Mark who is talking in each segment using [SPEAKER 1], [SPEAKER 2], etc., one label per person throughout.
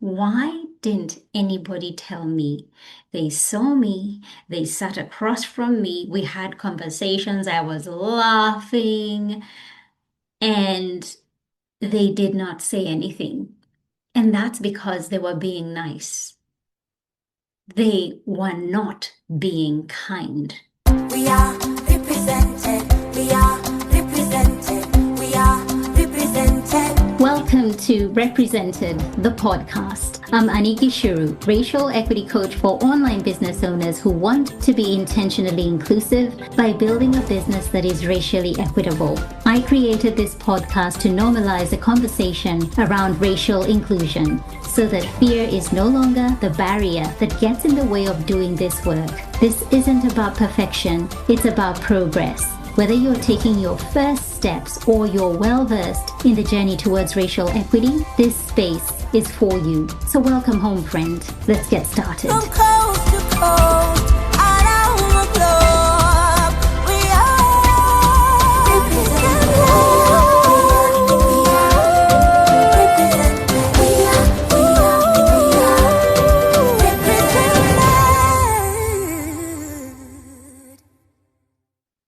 [SPEAKER 1] Why didn't anybody tell me? They saw me, they sat across from me, we had conversations, I was laughing, and they did not say anything. And that's because they were being nice. They were not being kind.
[SPEAKER 2] We are represented. We are represented. We are represented.
[SPEAKER 1] Welcome to Represented, the podcast. I'm Aniki Shuru, racial equity coach for online business owners who want to be intentionally inclusive by building a business that is racially equitable. I created this podcast to normalize a conversation around racial inclusion so that fear is no longer the barrier that gets in the way of doing this work. This isn't about perfection, it's about progress. Whether you're taking your first steps or you're well-versed in the journey towards racial equity, this space is for you. So welcome home, friend. Let's get started.
[SPEAKER 2] From coast to coast, around the globe, we are represented.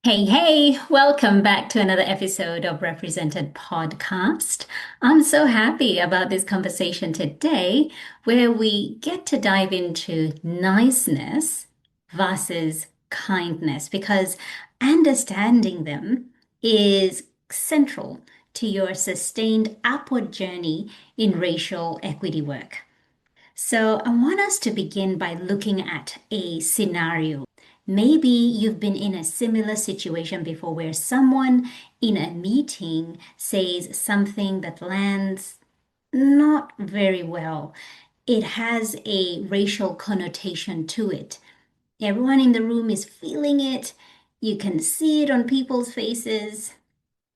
[SPEAKER 1] Hey, welcome back to another episode of Represented Podcast. I'm so happy about this conversation today where we get to dive into niceness versus kindness because understanding them is central to your sustained upward journey in racial equity work. So I want us to begin by looking at a scenario. Maybe you've been in a similar situation before where someone in a meeting says something that lands not very well. It has a racial connotation to it. Everyone in the room is feeling it. You can see it on people's faces.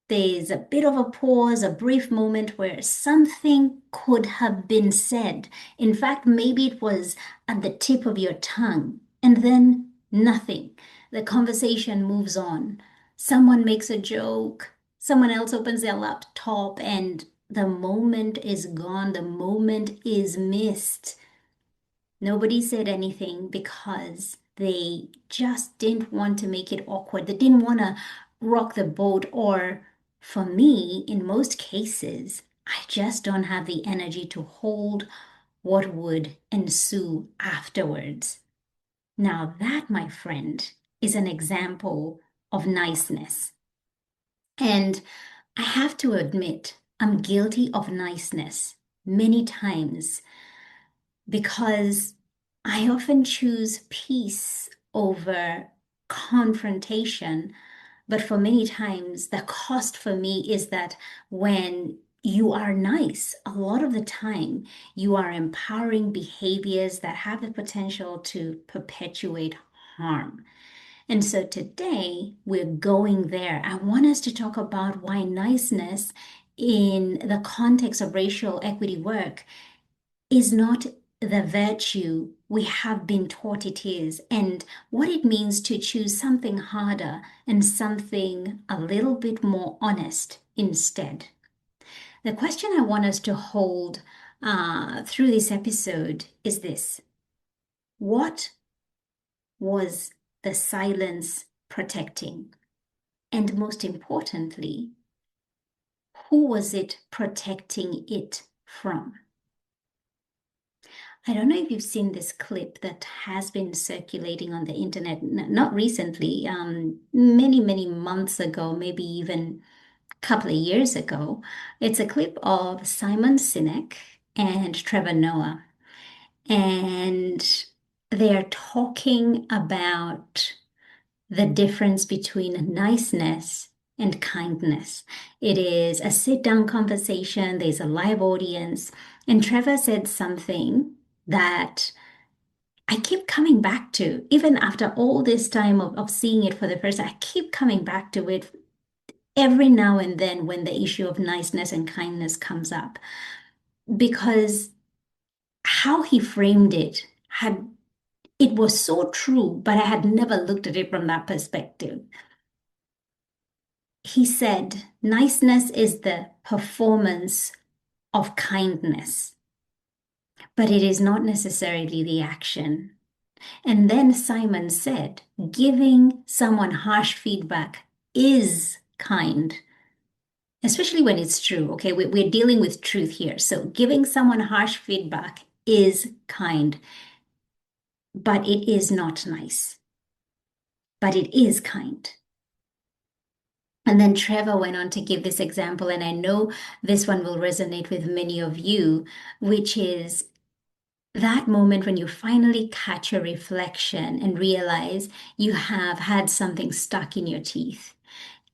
[SPEAKER 1] There's a bit of a pause, a brief moment where something could have been said. In fact, maybe it was at the tip of your tongue. And then nothing. The conversation moves on. Someone makes a joke, someone else opens their laptop, and the moment is gone. The moment is missed. Nobody said anything because they just didn't want to make it awkward. They didn't want to rock the boat, or for me, in most cases, I just don't have the energy to hold what would ensue afterwards. Now that, my friend, is an example of niceness. And I have to admit, I'm guilty of niceness many times because I often choose peace over confrontation. But for many times, the cost for me is that when you are nice, a lot of the time, you are empowering behaviors that have the potential to perpetuate harm. And so today, we're going there. I want us to talk about why niceness in the context of racial equity work is not the virtue we have been taught it is, and what it means to choose something harder and something a little bit more honest instead. The question I want us to hold through this episode is this: what was the silence protecting? And most importantly, who was it protecting it from? I don't know if you've seen this clip that has been circulating on the internet, not recently, many months ago, maybe even a couple of years ago. It's a clip of Simon Sinek and Trevor Noah. And they're talking about the difference between niceness and kindness. It is a sit-down conversation. There's a live audience. And Trevor said something that I keep coming back to, even after all this time of seeing it for the first time. I keep coming back to it every now and then when the issue of niceness and kindness comes up, because how he framed it was so true, but I had never looked at it from that perspective. He said, niceness is the performance of kindness. but it is not necessarily the action. And then Simon said, giving someone harsh feedback is kind, especially when it's true. Okay, we're dealing with truth here. So giving someone harsh feedback is kind, but it is not nice, but it is kind. And then Trevor went on to give this example, and I know this one will resonate with many of you, which is that moment when you finally catch a reflection and realize you have had something stuck in your teeth.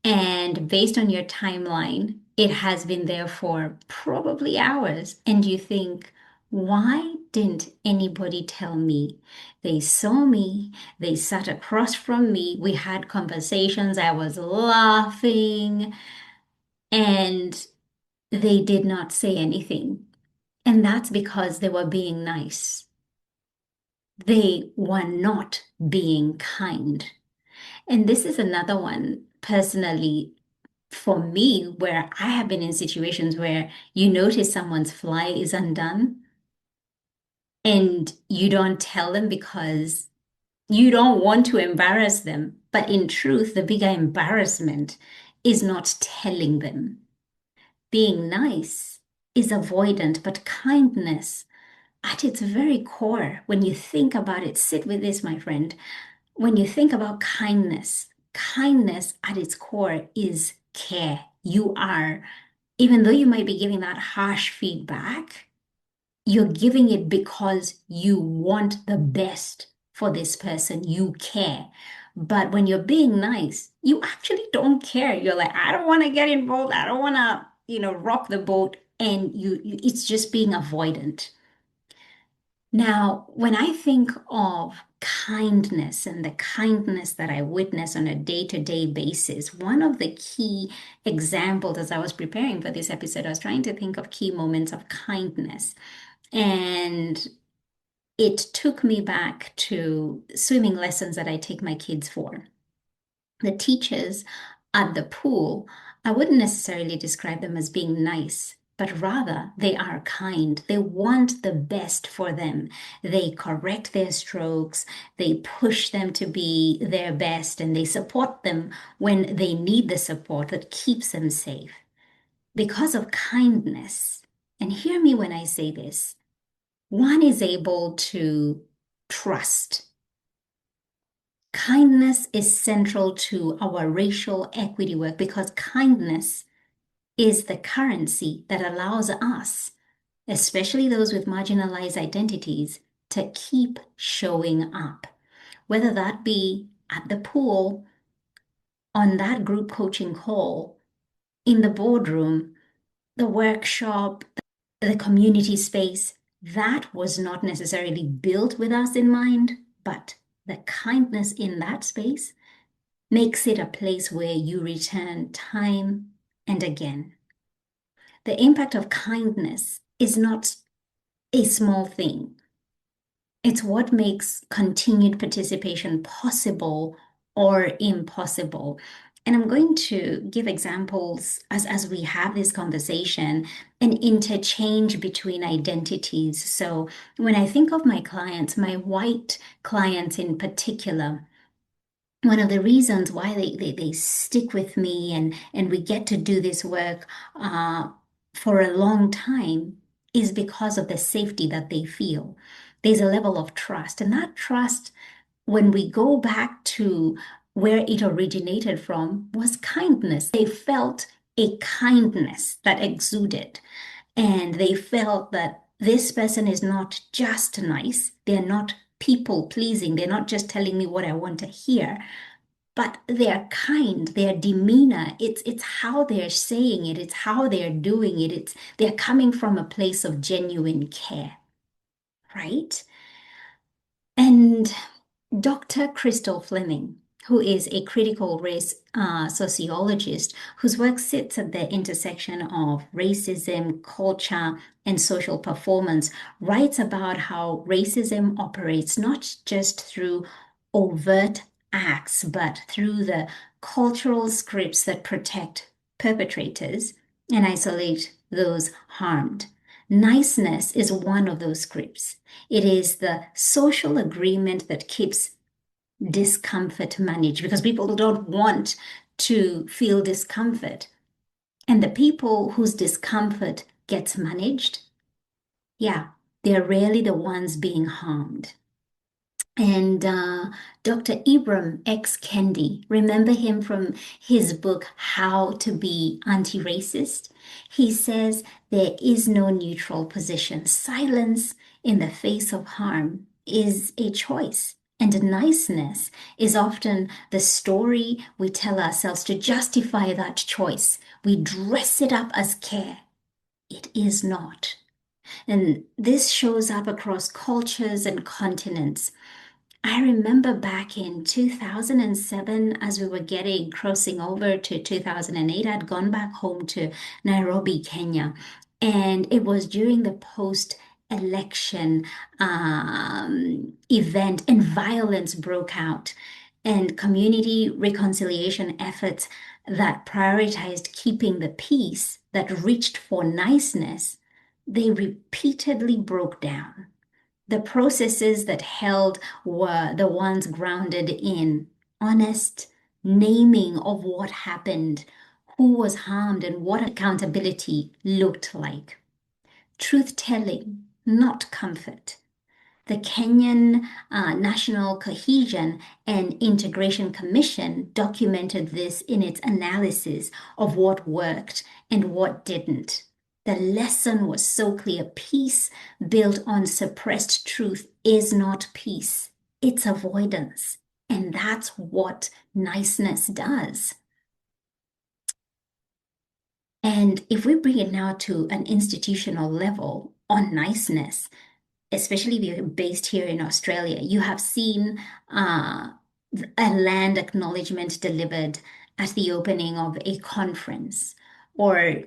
[SPEAKER 1] And based on your timeline, it has been there for probably hours. And you think, why didn't anybody tell me? They saw me, they sat across from me, we had conversations, I was laughing, and they did not say anything. And that's because they were being nice. They were not being kind. And this is another one, personally, for me, where I have been in situations where you notice someone's fly is undone and you don't tell them because you don't want to embarrass them. But in truth, the bigger embarrassment is not telling them. Being nice is avoidant, but kindness at its very core, when you think about it, sit with this, my friend. When you think about kindness, kindness at its core is care. You are, even though you might be giving that harsh feedback, you're giving it because you want the best for this person. You care. But when you're being nice, you actually don't care. You're like, I don't want to get involved. I don't want to, rock the boat. And it's just being avoidant. Now, when I think of kindness and the kindness that I witness on a day-to-day basis, one of the key examples as I was preparing for this episode, I was trying to think of key moments of kindness. And it took me back to swimming lessons that I take my kids for. The teachers at the pool, I wouldn't necessarily describe them as being nice, but rather they are kind. They want the best for them. They correct their strokes, they push them to be their best, and they support them when they need the support that keeps them safe. Because of kindness, and hear me when I say this, one is able to trust. Kindness is central to our racial equity work because kindness is the currency that allows us, especially those with marginalized identities, to keep showing up, whether that be at the pool, on that group coaching call, in the boardroom, the workshop, the community space. That was not necessarily built with us in mind, but the kindness in that space makes it a place where you return time and again. The impact of kindness is not a small thing. It's what makes continued participation possible or impossible. And I'm going to give examples as we have this conversation, an interchange between identities. So when I think of my clients, my white clients in particular, one of the reasons why they stick with me and we get to do this work for a long time is because of the safety that they feel. There's a level of trust, and that trust, when we go back to where it originated from, was kindness. They felt a kindness that exuded, and they felt that this person is not just nice, they're not people pleasing, they're not just telling me what I want to hear, but they're kind, their demeanor, it's how they're saying it, it's how they're doing it, it's they're coming from a place of genuine care, right? And Dr. Crystal Fleming, who is a critical race sociologist whose work sits at the intersection of racism, culture, and social performance, writes about how racism operates not just through overt acts, but through the cultural scripts that protect perpetrators and isolate those harmed. Niceness is one of those scripts. It is the social agreement that keeps discomfort managed because people don't want to feel discomfort. And the people whose discomfort gets managed, yeah, they're rarely the ones being harmed. And Dr. Ibram X. Kendi, remember him from his book, How to Be Anti-Racist? He says there is no neutral position. Silence in the face of harm is a choice. And niceness is often the story we tell ourselves to justify that choice. We dress it up as care. It is not. And this shows up across cultures and continents. I remember back in 2007, as we were crossing over to 2008, I'd gone back home to Nairobi, Kenya, and it was during the post-election event, and violence broke out, and community reconciliation efforts that prioritized keeping the peace, that reached for niceness, they repeatedly broke down. The processes that held were the ones grounded in honest naming of what happened, who was harmed, and what accountability looked like. Truth telling, not comfort. The Kenyan National Cohesion and Integration Commission documented this in its analysis of what worked and what didn't. The lesson was so clear. Peace built on suppressed truth is not peace, it's avoidance. And that's what niceness does. And if we bring it now to an institutional level on niceness, especially if you're based here in Australia, you have seen a land acknowledgement delivered at the opening of a conference, or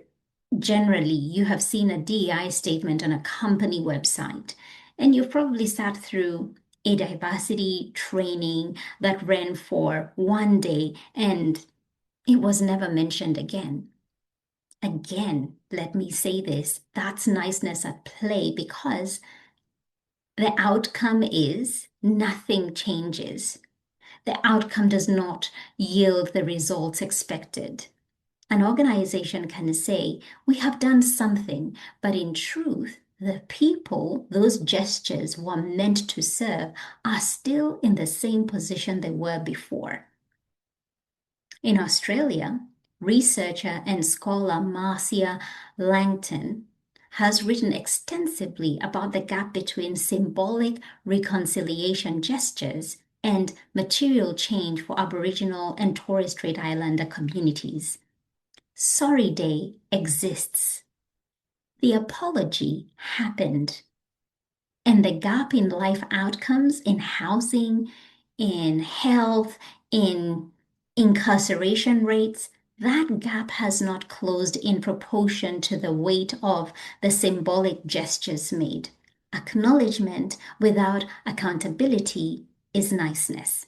[SPEAKER 1] generally, you have seen a DEI statement on a company website, and you've probably sat through a diversity training that ran for one day and it was never mentioned again. Again, let me say this, that's niceness at play because the outcome is nothing changes. The outcome does not yield the results expected. An organization can say, we have done something, but in truth, the people those gestures were meant to serve are still in the same position they were before. In Australia, researcher and scholar Marcia Langton has written extensively about the gap between symbolic reconciliation gestures and material change for Aboriginal and Torres Strait Islander communities. Sorry Day exists. The apology happened. And the gap in life outcomes, in housing, in health, in incarceration rates, that gap has not closed in proportion to the weight of the symbolic gestures made. Acknowledgement without accountability is niceness.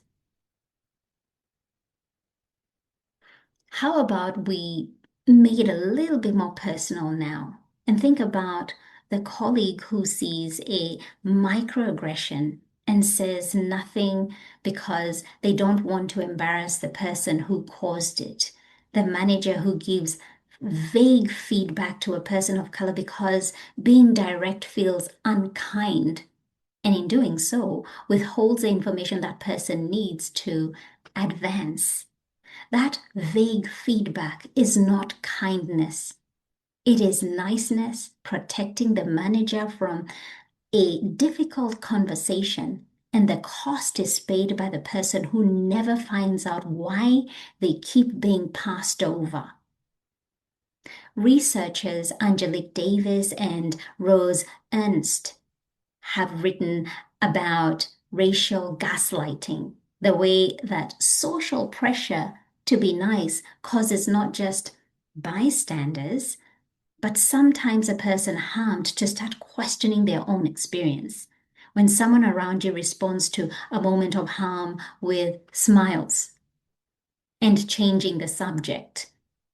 [SPEAKER 1] How about we make it a little bit more personal now and think about the colleague who sees a microaggression and says nothing because they don't want to embarrass the person who caused it. The manager who gives vague feedback to a person of color because being direct feels unkind, and in doing so, withholds the information that person needs to advance. That vague feedback is not kindness. It is niceness, protecting the manager from a difficult conversation, and the cost is paid by the person who never finds out why they keep being passed over. Researchers Angelique Davis and Rose Ernst have written about racial gaslighting, the way that social pressure to be nice causes not just bystanders, but sometimes a person harmed to start questioning their own experience. When someone around you responds to a moment of harm with smiles and changing the subject,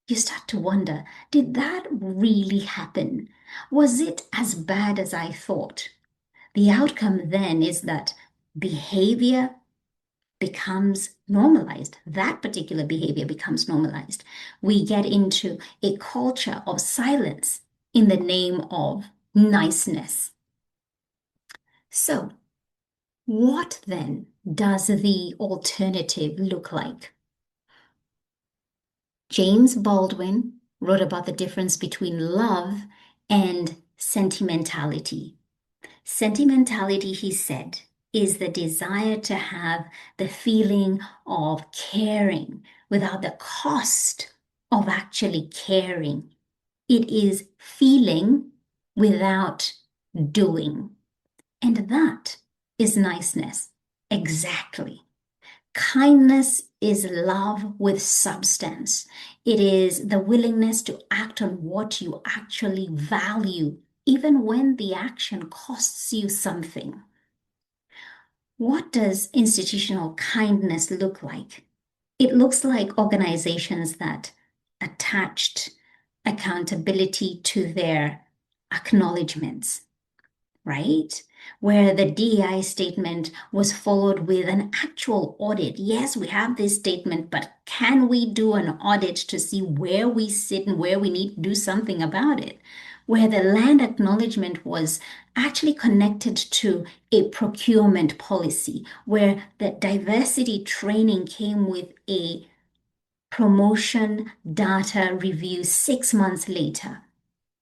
[SPEAKER 1] you start to wonder, did that really happen? Was it as bad as I thought? The outcome then is that behavior becomes normalized. That particular behavior becomes normalized. We get into a culture of silence in the name of niceness. So, what then does the alternative look like? James Baldwin wrote about the difference between love and sentimentality. Sentimentality, he said, is the desire to have the feeling of caring without the cost of actually caring. It is feeling without doing. And that is niceness. Exactly. Kindness is love with substance. It is the willingness to act on what you actually value, even when the action costs you something. What does institutional kindness look like? It looks like organizations that attached accountability to their acknowledgements, right? Where the DEI statement was followed with an actual audit. Yes, we have this statement, but can we do an audit to see where we sit and where we need to do something about it? Where the land acknowledgement was actually connected to a procurement policy, where the diversity training came with a promotion data review 6 months later.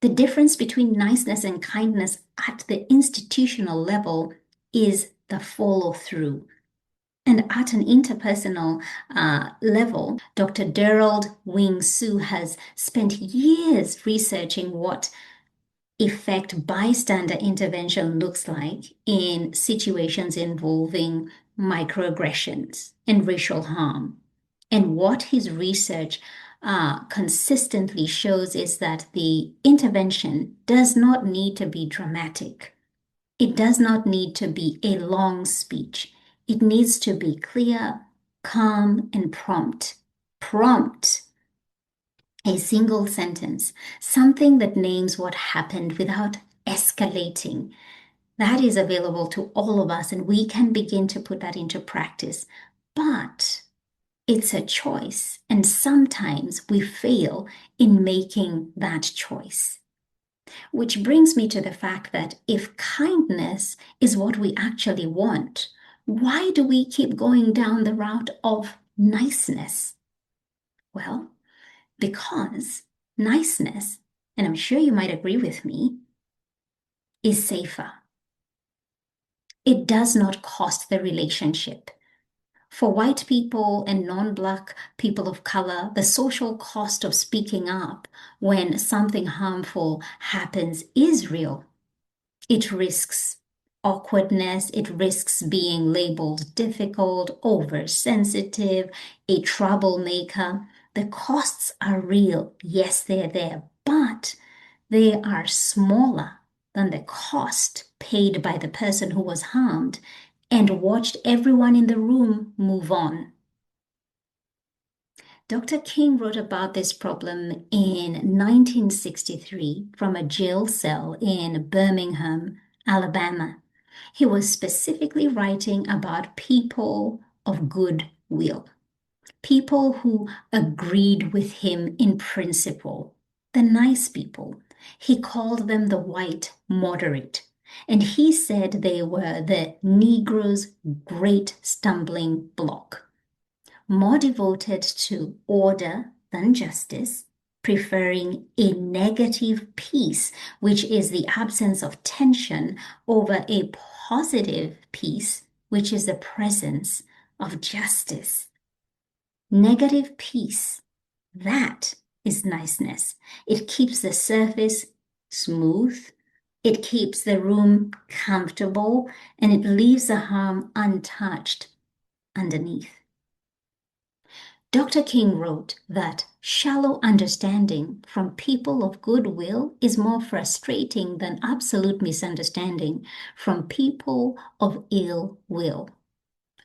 [SPEAKER 1] The difference between niceness and kindness at the institutional level is the follow through. And at an interpersonal level, Dr. Gerald Wing Su has spent years researching what effect bystander intervention looks like in situations involving microaggressions and racial harm. And what his research consistently shows is that the intervention does not need to be dramatic. It does not need to be a long speech. It needs to be clear, calm, and prompt. Prompt, a single sentence, something that names what happened without escalating. That is available to all of us, and we can begin to put that into practice. But it's a choice, and sometimes we fail in making that choice. Which brings me to the fact that if kindness is what we actually want, why do we keep going down the route of niceness? Well, because niceness, and I'm sure you might agree with me, is safer. It does not cost the relationship. For white people and non-Black people of color, the social cost of speaking up when something harmful happens is real. It risks awkwardness, it risks being labeled difficult, oversensitive, a troublemaker. The costs are real. Yes, they're there, but they are smaller than the cost paid by the person who was harmed and watched everyone in the room move on. Dr. King wrote about this problem in 1963 from a jail cell in Birmingham, Alabama. He was specifically writing about people of goodwill, people who agreed with him in principle, the nice people. He called them the white moderate. And he said they were the Negro's great stumbling block, more devoted to order than justice, preferring a negative peace, which is the absence of tension, over a positive peace, which is the presence of justice. Negative peace, that is niceness. It keeps the surface smooth, it keeps the room comfortable, and it leaves the harm untouched underneath. Dr. King wrote that shallow understanding from people of goodwill is more frustrating than absolute misunderstanding from people of ill will.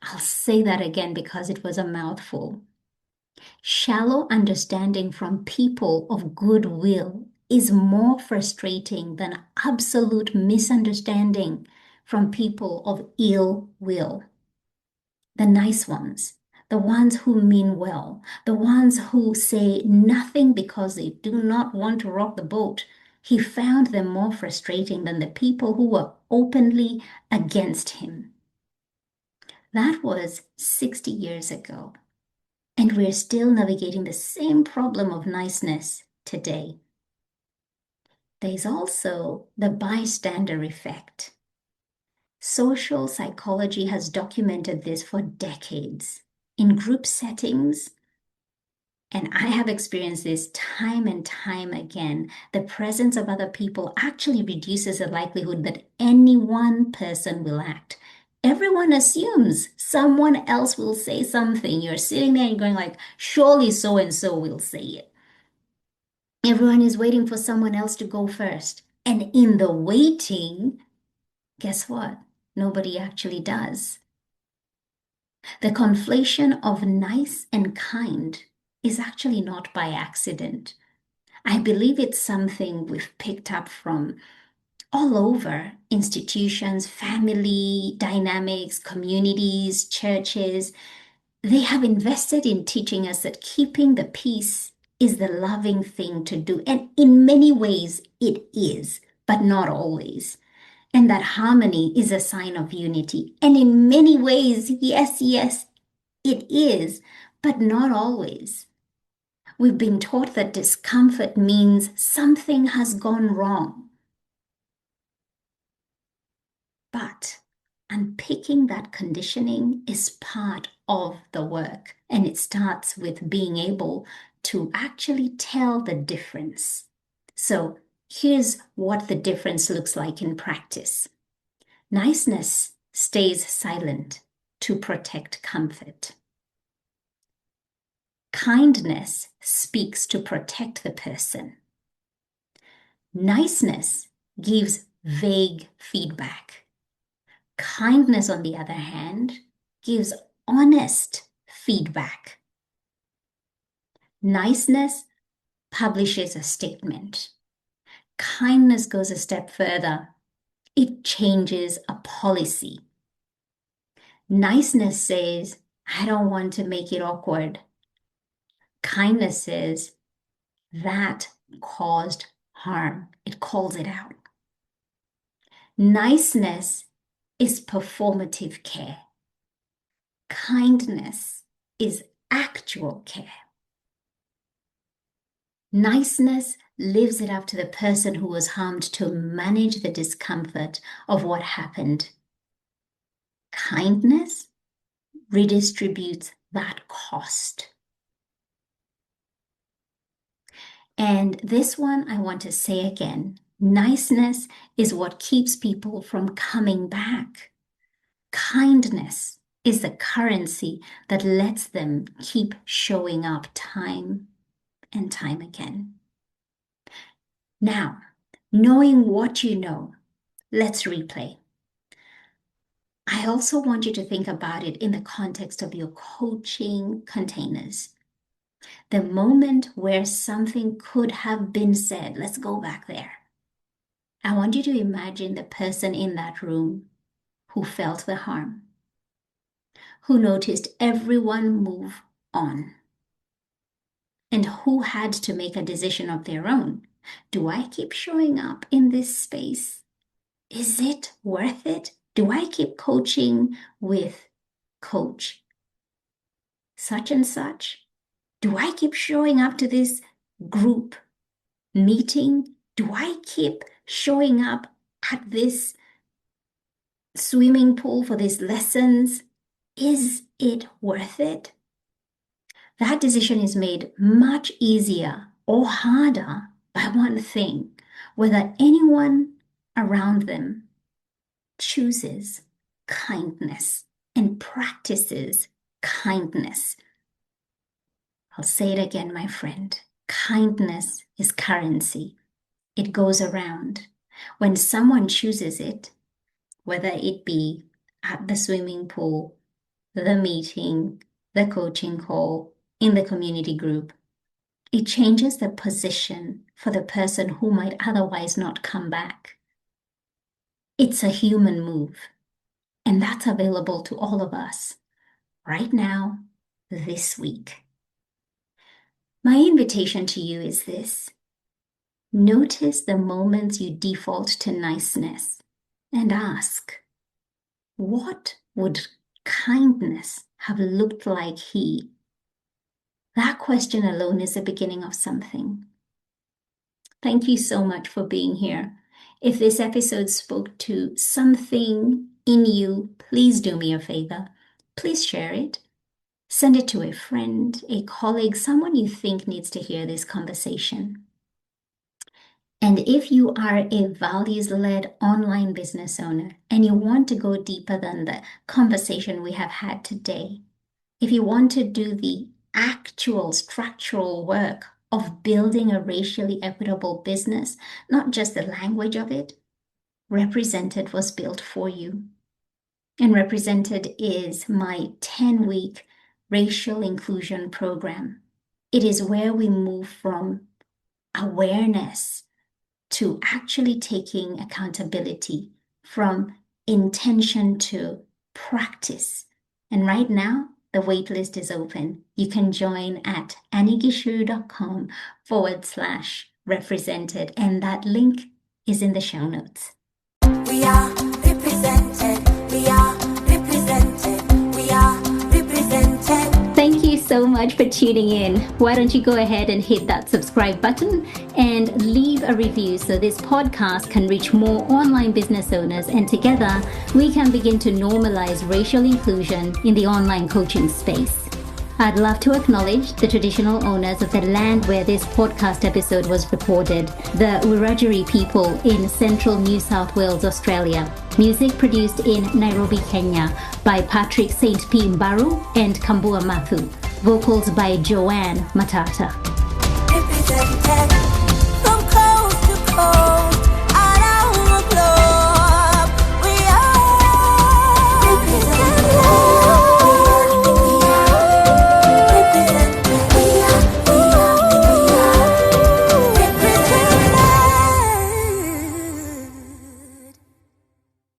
[SPEAKER 1] I'll say that again because it was a mouthful. Shallow understanding from people of goodwill is more frustrating than absolute misunderstanding from people of ill will. The nice ones, the ones who mean well, the ones who say nothing because they do not want to rock the boat. He found them more frustrating than the people who were openly against him. That was 60 years ago, and we're still navigating the same problem of niceness today. There's also the bystander effect. Social psychology has documented this for decades. In group settings, and I have experienced this time and time again, the presence of other people actually reduces the likelihood that any one person will act. Everyone assumes someone else will say something. You're sitting there and going like, surely so and so will say it. Everyone is waiting for someone else to go first. And in the waiting, guess what? Nobody actually does. The conflation of nice and kind is actually not by accident. I believe it's something we've picked up from all over institutions, family dynamics, communities, churches. They have invested in teaching us that keeping the peace is the loving thing to do. And in many ways, it is, but not always. And that harmony is a sign of unity. And in many ways, yes, yes, it is, but not always. We've been taught that discomfort means something has gone wrong. But unpicking that conditioning is part of the work, and it starts with being able to actually tell the difference. So here's what the difference looks like in practice. Niceness stays silent to protect comfort. Kindness speaks to protect the person. Niceness gives vague feedback. Kindness, on the other hand, gives honest feedback. Niceness publishes a statement. Kindness goes a step further. It changes a policy. Niceness says, I don't want to make it awkward. Kindness says, that caused harm. It calls it out. Niceness is performative care. Kindness is actual care. Niceness lives it up to the person who was harmed to manage the discomfort of what happened. Kindness redistributes that cost. And this one I want to say again, niceness is what keeps people from coming back. Kindness is the currency that lets them keep showing up time and time again. Now, knowing what you know, let's replay. I also want you to think about it in the context of your coaching containers. The moment where something could have been said, let's go back there. I want you to imagine the person in that room who felt the harm, who noticed everyone move on, and who had to make a decision of their own. Do I keep showing up in this space? Is it worth it? Do I keep coaching with coach such and such? Do I keep showing up to this group meeting? Do I keep showing up at this swimming pool for these lessons? Is it worth it? That decision is made much easier or harder by one thing, whether anyone around them chooses kindness and practices kindness. I'll say it again, my friend. Kindness is currency. It goes around. When someone chooses it, whether it be at the swimming pool, the meeting, the coaching call, in the community group, It changes the position for the person who might otherwise not come back. It's a human move, and that's available to all of us right now, this week. My invitation to you is this. Notice the moments you default to niceness and ask, what would kindness have looked like here? That question alone is the beginning of something. Thank you so much for being here. If this episode spoke to something in you, please do me a favor. Please share it. Send it to a friend, a colleague, someone you think needs to hear this conversation. And if you are a values-led online business owner and you want to go deeper than the conversation we have had today, if you want to do the actual structural work of building a racially equitable business, not just the language of it, Represented was built for you. And Represented is my 10-week racial inclusion program. It is where we move from awareness to actually taking accountability, from intention to practice. And right now, the waitlist is open. You can join at anigishuru.com/represented, and that link is in the show notes.
[SPEAKER 2] We are represented. We are represented. We are represented.
[SPEAKER 1] Thank you so much for tuning in. Why don't you go ahead and hit that subscribe button and leave a review so this podcast can reach more online business owners, and together we can begin to normalize racial inclusion in the online coaching space. I'd love to acknowledge the traditional owners of the land where this podcast episode was recorded, the Wiradjuri people in central New South Wales, Australia. Music produced in Nairobi, Kenya by Patrick St. P. Mbaru and Kambua Mathu. Vocals by Joanne Matata.
[SPEAKER 2] Represented.